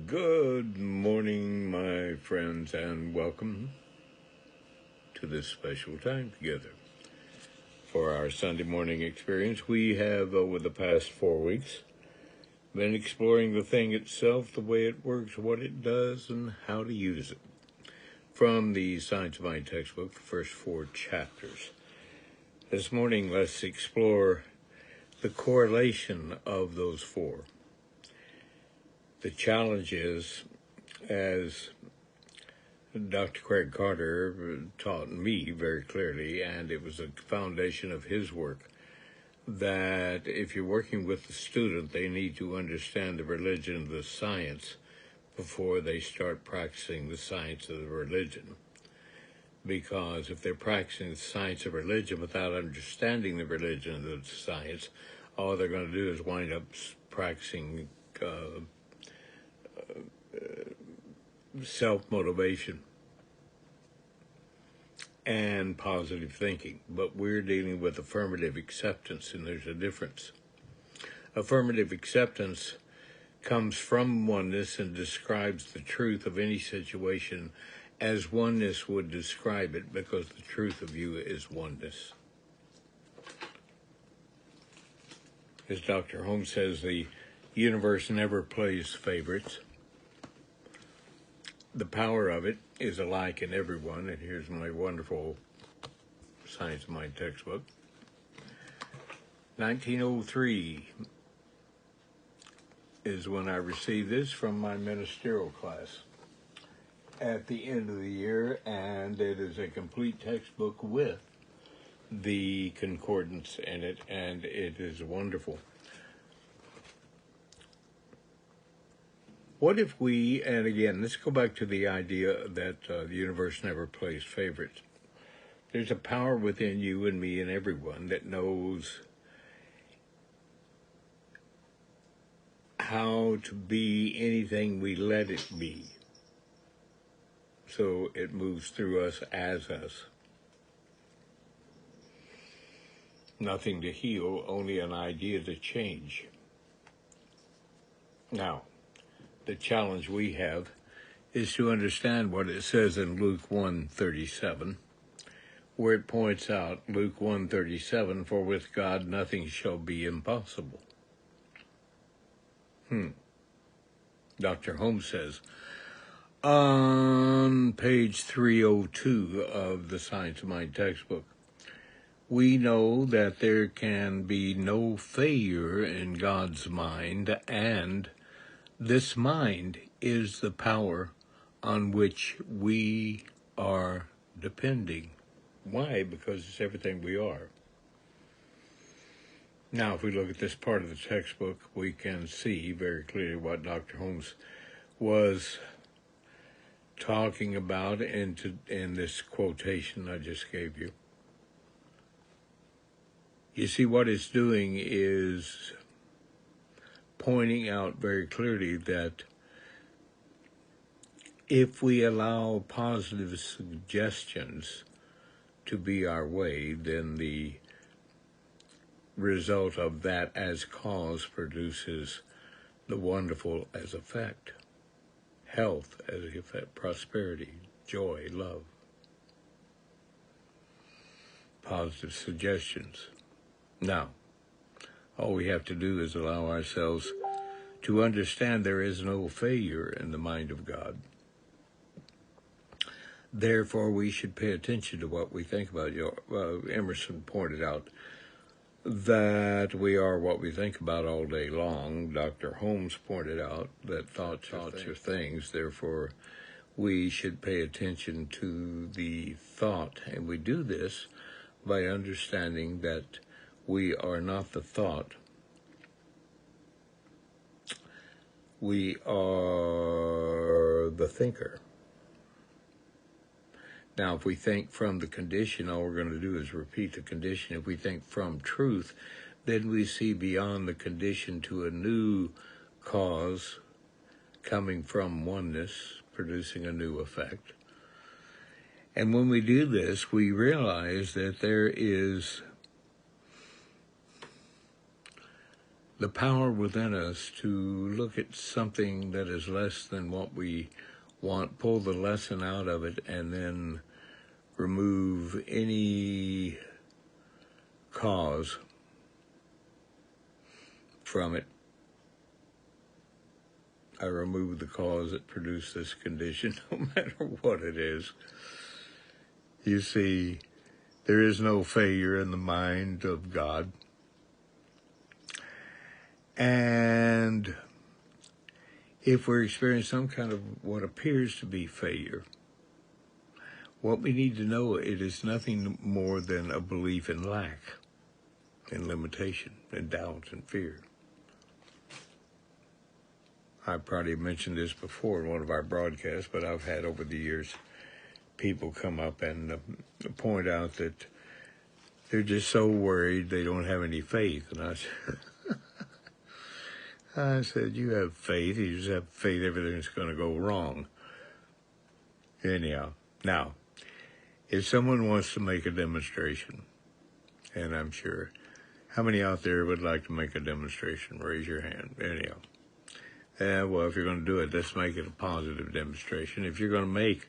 Good morning, my friends, and welcome to this special time together. For our Sunday morning experience, we have, over the past 4 weeks, been exploring the thing itself, the way it works, what it does, and how to use it. From the Science of Mind textbook, the first 4 chapters. This morning, let's explore the correlation of those 4. The challenge is, as Dr. Craig Carter taught me very clearly, and it was a foundation of his work, that if you're working with the student, they need to understand the religion of the science before they start practicing the science of the religion. Because if they're practicing the science of religion without understanding the religion of the science, all they're going to do is wind up practicing self-motivation and positive thinking. But we're dealing with affirmative acceptance, and there's a difference. Affirmative acceptance comes from oneness and describes the truth of any situation as oneness would describe it, because the truth of you is oneness. As Dr. Holmes says, the universe never plays favorites. The power of it is alike in everyone, and here's my wonderful Science of Mind textbook. 1903 is when I received this from my ministerial class at the end of the year, and it is a complete textbook with the concordance in it, and it is wonderful. What if we, and again, let's go back to the idea that the universe never plays favorites. There's a power within you and me and everyone that knows how to be anything we let it be. So it moves through us as us. Nothing to heal, only an idea to change. Now, the challenge we have is to understand what it says in Luke 1:37, where it points out, Luke 1:37, for with God nothing shall be impossible. Dr. Holmes says, on page 302 of the Science of Mind textbook, we know that there can be no failure in God's mind, and this mind is the power on which we are depending. Why? Because it's everything we are. Now, if we look at this part of the textbook, we can see very clearly what Dr. Holmes was talking about in this quotation I just gave you. You see, what it's doing is pointing out very clearly that if we allow positive suggestions to be our way, then the result of that as cause produces the wonderful as effect. Health as effect, prosperity, joy, love. Positive suggestions. Now, all we have to do is allow ourselves to understand there is no failure in the mind of God. Therefore, we should pay attention to what we think about. Emerson pointed out that we are what we think about all day long. Dr. Holmes pointed out that thoughts are things. Therefore, we should pay attention to the thought. And we do this by understanding that we are not the thought. We are the thinker. Now, if we think from the condition, all we're going to do is repeat the condition. If we think from truth, then we see beyond the condition to a new cause coming from oneness, producing a new effect. And when we do this, we realize that there is the power within us to look at something that is less than what we want, pull the lesson out of it, and then remove any cause from it. I remove the cause that produced this condition, no matter what it is. You see, there is no failure in the mind of God. And if we're experiencing some kind of what appears to be failure, what we need to know, it is nothing more than a belief in lack, in limitation, in doubt, and fear. I probably mentioned this before in one of our broadcasts, but I've had over the years people come up and point out that they're just so worried they don't have any faith. And I said, you have faith. You just have faith everything's going to go wrong. Anyhow, now, if someone wants to make a demonstration, and I'm sure, how many out there would like to make a demonstration? Raise your hand. Anyhow. Well, if you're going to do it, let's make it a positive demonstration. If you're going to make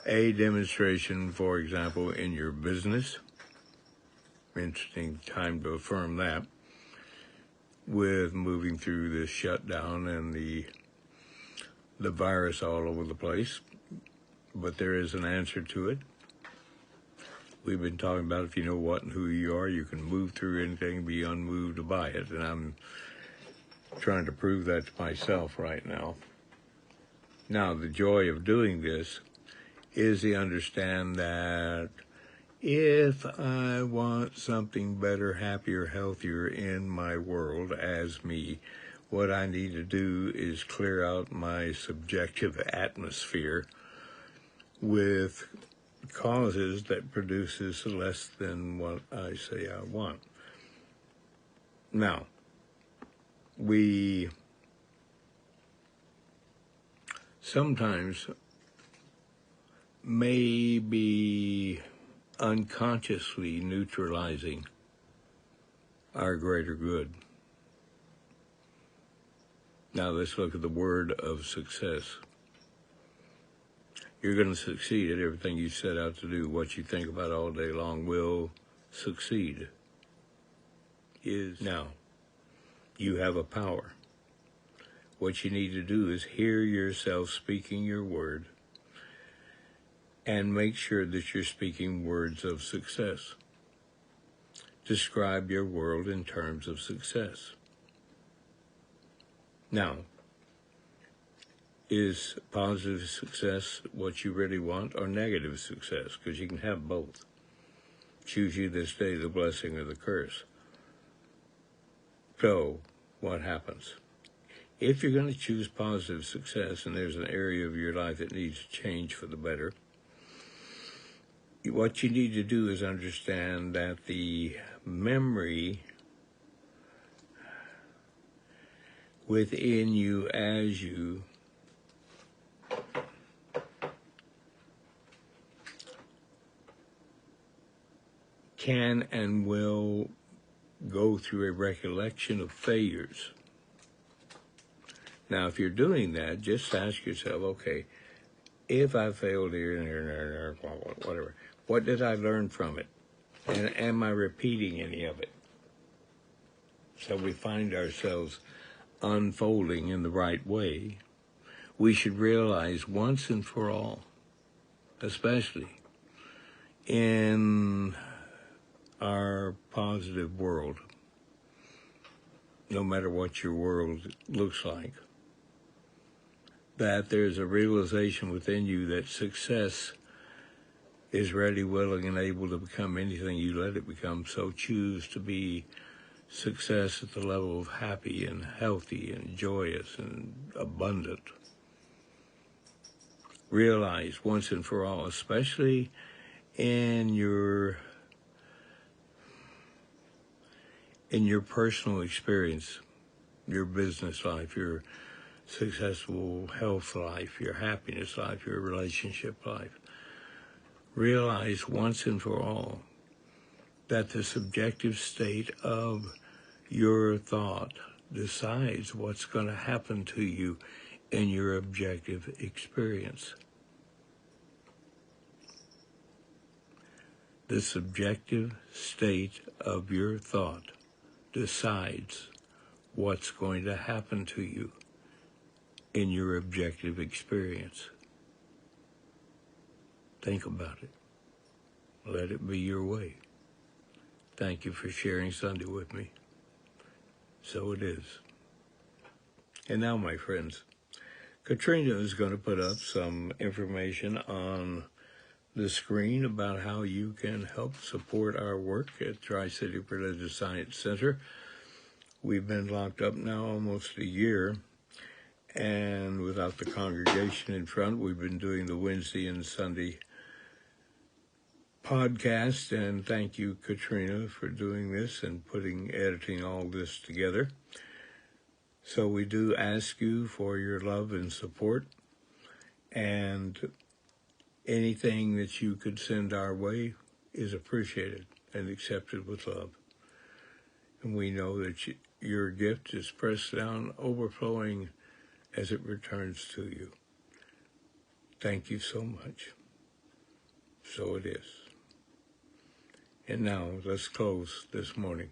a demonstration, for example, in your business, interesting time to affirm that, with moving through this shutdown and the virus all over the place, but there is an answer to it. We've been talking about if you know what and who you are, you can move through anything, be unmoved by it, and I'm trying to prove that to myself right now. Now, the joy of doing this is to understand that if I want something better, happier, healthier in my world as me, what I need to do is clear out my subjective atmosphere with causes that produces less than what I say I want. Now, we sometimes may be unconsciously neutralizing our greater good. Now let's look at the word of success. You're going to succeed at everything you set out to do. What you think about all day long will succeed. Now, you have a power. What you need to do is hear yourself speaking your word and make sure that you're speaking words of success. Describe your world in terms of success. Now, is positive success what you really want, or negative success? Because you can have both. Choose you this day the blessing or the curse. So, what happens? If you're going to choose positive success and there's an area of your life that needs to change for the better, what you need to do is understand that the memory within you as you can and will go through a recollection of failures. Now, if you're doing that, just ask yourself, okay, if I failed here and here, whatever, what did I learn from it? And am I repeating any of it? So we find ourselves unfolding in the right way. We should realize once and for all, especially in our positive world, no matter what your world looks like, that there's a realization within you that success is ready, willing, and able to become anything you let it become. So choose to be success at the level of happy and healthy and joyous and abundant. Realize once and for all, especially in your personal experience, your business life, your successful health life, your happiness life, your relationship life. Realize once and for all that the subjective state of your thought decides what's going to happen to you in your objective experience. The subjective state of your thought decides what's going to happen to you in your objective experience. Think about it. Let it be your way. Thank you for sharing Sunday with me. So it is. And now, my friends, Katrina is going to put up some information on the screen about how you can help support our work at Tri-City Religious Science Center. We've been locked up now almost a year, and without the congregation in front, we've been doing the Wednesday and Sunday podcast, and thank you, Katrina, for doing this and editing all this together. So we do ask you for your love and support, and anything that you could send our way is appreciated and accepted with love. And we know that your gift is pressed down, overflowing as it returns to you. Thank you so much. So it is. And now, let's close this morning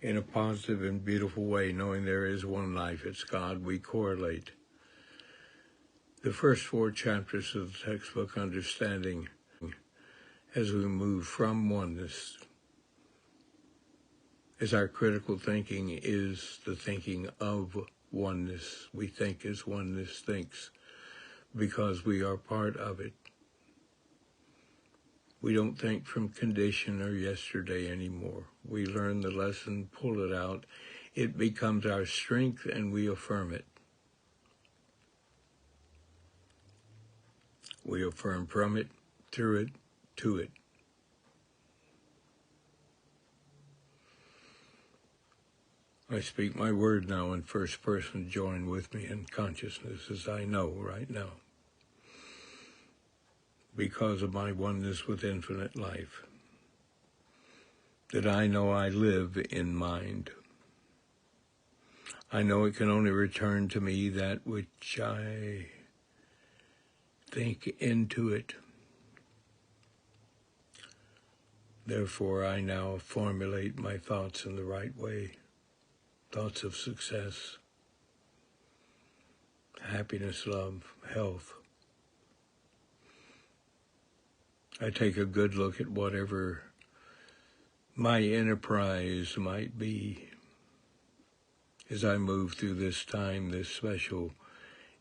in a positive and beautiful way, knowing there is one life. It's God. We correlate the first 4 chapters of the textbook Understanding as we move from oneness, as our critical thinking is the thinking of oneness. We think as oneness thinks because we are part of it. We don't think from condition or yesterday anymore. We learn the lesson, pull it out. It becomes our strength, and we affirm it. We affirm from it, through it, to it. I speak my word now in first person. Join with me in consciousness as I know right now. Because of my oneness with infinite life, that I know I live in mind. I know it can only return to me that which I think into it. Therefore, I now formulate my thoughts in the right way. Thoughts of success, happiness, love, health. I take a good look at whatever my enterprise might be as I move through this time, this special,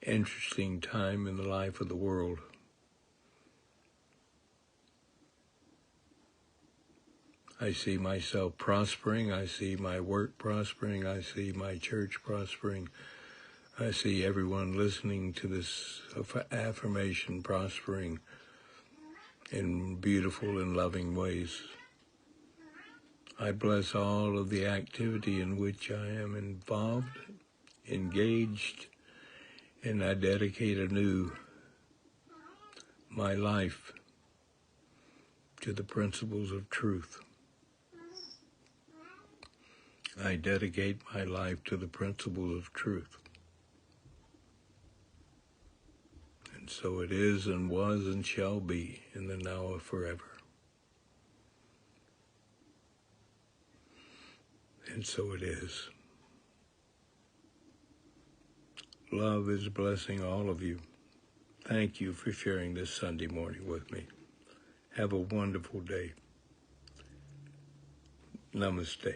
interesting time in the life of the world. I see myself prospering. I see my work prospering. I see my church prospering. I see everyone listening to this affirmation prospering in beautiful and loving ways. I bless all of the activity in which I am involved, engaged, and I dedicate anew my life to the principles of truth. I dedicate my life to the principles of truth. And so it is and was and shall be in the now of forever. And so it is. Love is blessing all of you. Thank you for sharing this Sunday morning with me. Have a wonderful day. Namaste.